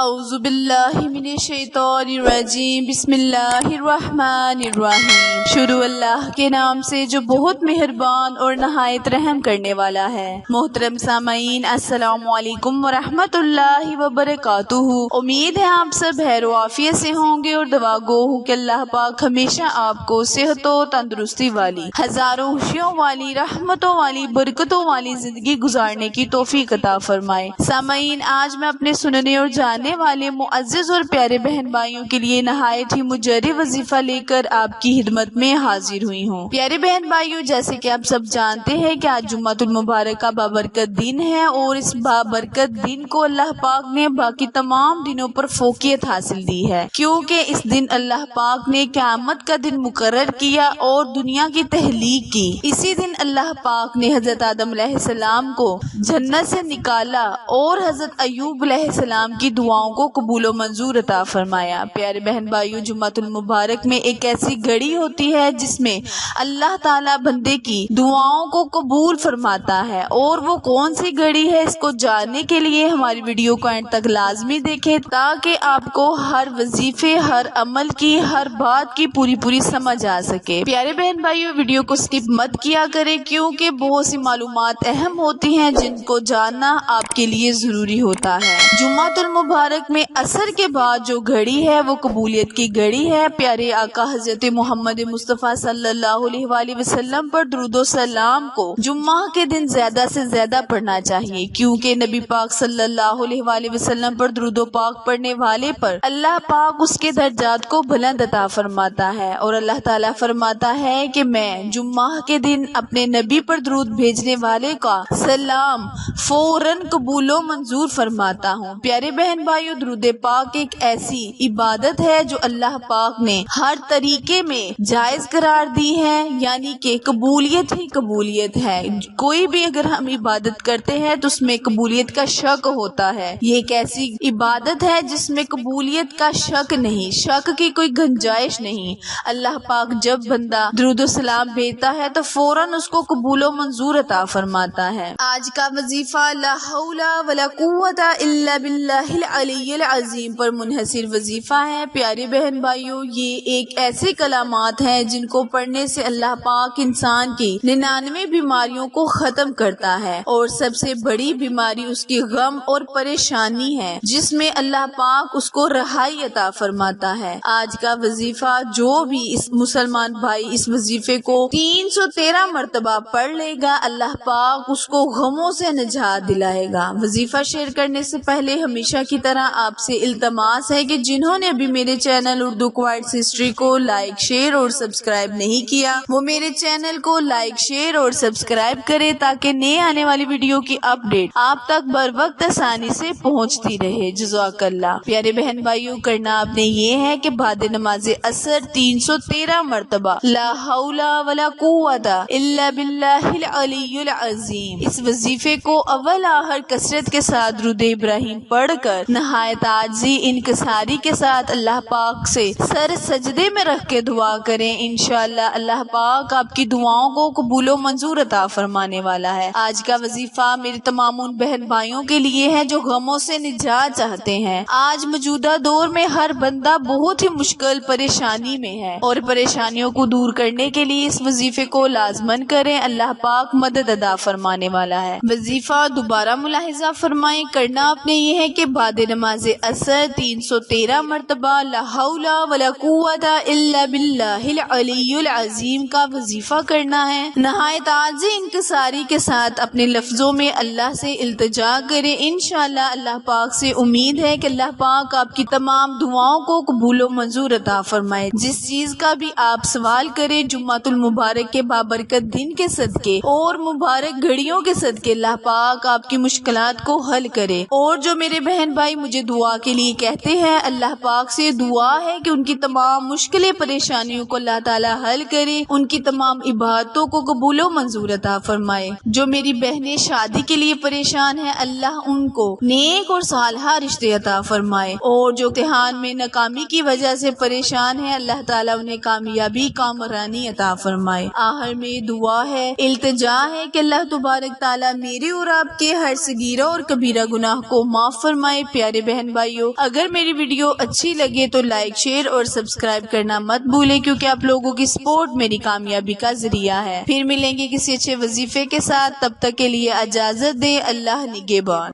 اعوذ باللہ من الشیطان الرجیم بسم اللہ الرحمن الرحیم۔ شروع اللہ کے نام سے جو بہت مہربان اور نہایت رحم کرنے والا ہے۔ محترم سامعین، السلام علیکم ورحمۃ اللہ وبرکاتہ۔ امید ہے آپ سب خیر و عافیت سے ہوں گے اور دعا گو ہوں کہ اللہ پاک ہمیشہ آپ کو صحت و تندرستی والی، ہزاروں خوشیوں والی، رحمتوں والی، برکتوں والی زندگی گزارنے کی توفیق عطا فرمائے۔ سامعین، آج میں اپنے سننے اور جاننے والے معزز اور پیارے بہن بھائیوں کے لیے نہایت ہی مجرب وظیفہ لے کر آپ کی خدمت میں حاضر ہوئی ہوں۔ پیارے بہن بھائیوں، جیسے کہ آپ سب جانتے ہیں کہ آج جمعۃ المبارک کا بابرکت دن ہے، اور اس بابرکت دن کو اللہ پاک نے باقی تمام دنوں پر فوقیت حاصل دی ہے، کیونکہ اس دن اللہ پاک نے قیامت کا دن مقرر کیا اور دنیا کی تخلیق کی۔ اسی دن اللہ پاک نے حضرت آدم علیہ السلام کو جنت سے نکالا اور حضرت ایوب علیہ السلام کی دعاؤں کو قبول و منظور عطا فرمایا۔ پیارے بہن بھائیوں، جمعۃ المبارک میں ایک ایسی گھڑی ہوتی ہے جس میں اللہ تعالیٰ بندے کی دعاؤں کو قبول فرماتا ہے، اور وہ کون سی گھڑی ہے، اس کو جاننے کے لیے ہماری ویڈیو کو اینڈ تک لازمی دیکھیں تاکہ آپ کو ہر وظیفے، ہر عمل کی، ہر بات کی پوری سمجھ آ سکے۔ پیارے بہن بھائیوں، ویڈیو کو سکپ مت کیا کریں کیونکہ بہت سی معلومات اہم ہوتی ہیں جن کو جاننا آپ کے لیے ضروری ہوتا ہے۔ جمعۃ المبارک میں عصر کے بعد جو گھڑی ہے وہ قبولیت کی گھڑی ہے۔ پیارے آقا حضرت محمد مصطفیٰ صلی اللہ علیہ وآلہ وسلم پر درود و سلام کو جمعہ کے دن زیادہ سے زیادہ پڑھنا چاہیے، کیونکہ نبی پاک صلی اللہ علیہ وآلہ وسلم پر درود و پاک پڑھنے والے پر اللہ پاک اس کے درجات کو بلند عطا فرماتا ہے، اور اللہ تعالیٰ فرماتا ہے کہ میں جمعہ کے دن اپنے نبی پر درود بھیجنے والے کا سلام فوراً قبول و منظور فرماتا ہوں۔ پیارے بہن بھائیو، درود پاک ایک ایسی عبادت ہے جو اللہ پاک نے ہر طریقے میں جائز قرار دی ہے، یعنی کہ قبولیت ہی قبولیت ہے۔ کوئی بھی اگر ہم عبادت کرتے ہیں تو اس میں قبولیت کا شک ہوتا ہے۔ یہ ایک ایسی عبادت ہے جس میں قبولیت کا شک نہیں، شک کی کوئی گنجائش نہیں۔ اللہ پاک جب بندہ درود و سلام بھیجتا ہے تو فوراً اس کو قبول و منظور عطا فرماتا ہے۔ آج کا وظیفہ لا حول ولا قوت الا باللہ العلی العظیم پر منحصر وظیفہ ہے۔ پیارے بہن بھائیوں، یہ ایک ایسے کلمات ہیں جن کو پڑھنے سے اللہ پاک انسان کی 99 بیماریوں کو ختم کرتا ہے، اور سب سے بڑی بیماری اس کی غم اور پریشانی ہے، جس میں اللہ پاک اس کو رہائی عطا فرماتا ہے۔ آج کا وظیفہ جو بھی اس مسلمان بھائی اس وظیفے کو 313 مرتبہ پڑھ لے گا، اللہ پاک اس کو غموں سے نجات دلائے گا۔ وظیفہ شیئر کرنے سے پہلے ہمیشہ کی طرح آپ سے التماس ہے کہ جنہوں نے ابھی میرے چینل اردو کوائٹس ہسٹری کو لائک، شیئر اور سبسکرائب نہیں کیا، وہ میرے چینل کو لائک، شیئر اور سبسکرائب کرے تاکہ نئے آنے والی ویڈیو کی اپڈیٹ آپ تک بر وقت آسانی سے پہنچتی رہے۔ جزاک اللہ۔ پیارے بہن بھائیوں، کرنا آپ نے یہ ہے کہ بعد نماز عصر 313 مرتبہ لا حول ولا قوت الا باللہ العلی العظیم اس وظیفے کو اول آخر کثرت کے ساتھ درود ابراہیم پڑھ کر نہایت عاجزی، انکساری کے ساتھ اللہ پاک سے سر سجدے میں رکھ کے دعا کریں۔ انشاءاللہ اللہ پاک آپ کی دعاؤں کو قبول و منظور عطا فرمانے والا ہے۔ آج کا وظیفہ میرے تمام ان بہن بھائیوں کے لیے ہے جو غموں سے نجات چاہتے ہیں۔ آج موجودہ دور میں ہر بندہ بہت ہی مشکل پریشانی میں ہے، اور پریشانیوں کو دور کرنے کے لیے اس وظیفے کو لازمن کریں، اللہ پاک مدد عطا فرمانے والا ہے۔ وظیفہ دوبارہ ملاحظہ فرمائیں، کرنا آپ نے یہ ہے کہ بعد نماز عصر 313 مرتبہ لا حول ولا قوت الا باللہ العلی العظیم کا وظیفہ کرنا ہے۔ نہایت عاجزی، انکساری کے ساتھ اپنے لفظوں میں اللہ سے التجا کریں۔ انشاءاللہ اللہ پاک سے امید ہے کہ اللہ پاک آپ کی تمام دعاؤں کو قبول و منظور عطا فرمائے۔ جس چیز کا بھی آپ سوال کریں جمعۃ المبارک کے بابرکت دن کے صدقے اور مبارک گھڑیوں کے صدقے اللہ پاک آپ کی مشکلات کو حل کرے۔ اور جو میرے بہن بھائی مجھے دعا کے لیے کہتے ہیں، اللہ پاک سے دعا ہے کہ ان کی تمام مشکلیں، پریشانیوں کو اللہ تعالی حل کرے، ان کی تمام عبادتوں کو قبول و منظور عطا فرمائے۔ جو میری بہنیں شادی کے لیے پریشان ہیں، اللہ ان کو نیک اور صالحہ رشتے عطا فرمائے، اور جو امتحان میں ناکامی کی وجہ سے پریشان ہیں، اللہ تعالیٰ انہیں کامیابی، کامرانی عطا فرمائے۔ آخر میں دعا ہے، التجا ہے کہ اللہ تبارک تعالیٰ میرے اور آپ کے ہر صغیرہ اور کبیرہ گناہ کو معاف فرمائے۔ پیارے پیارے بہن بھائیوں، اگر میری ویڈیو اچھی لگے تو لائک، شیئر اور سبسکرائب کرنا مت بھولیں، کیونکہ آپ لوگوں کی سپورٹ میری کامیابی کا ذریعہ ہے۔ پھر ملیں گے کسی اچھے وظیفے کے ساتھ، تب تک کے لیے اجازت دیں۔ اللہ نگہبان۔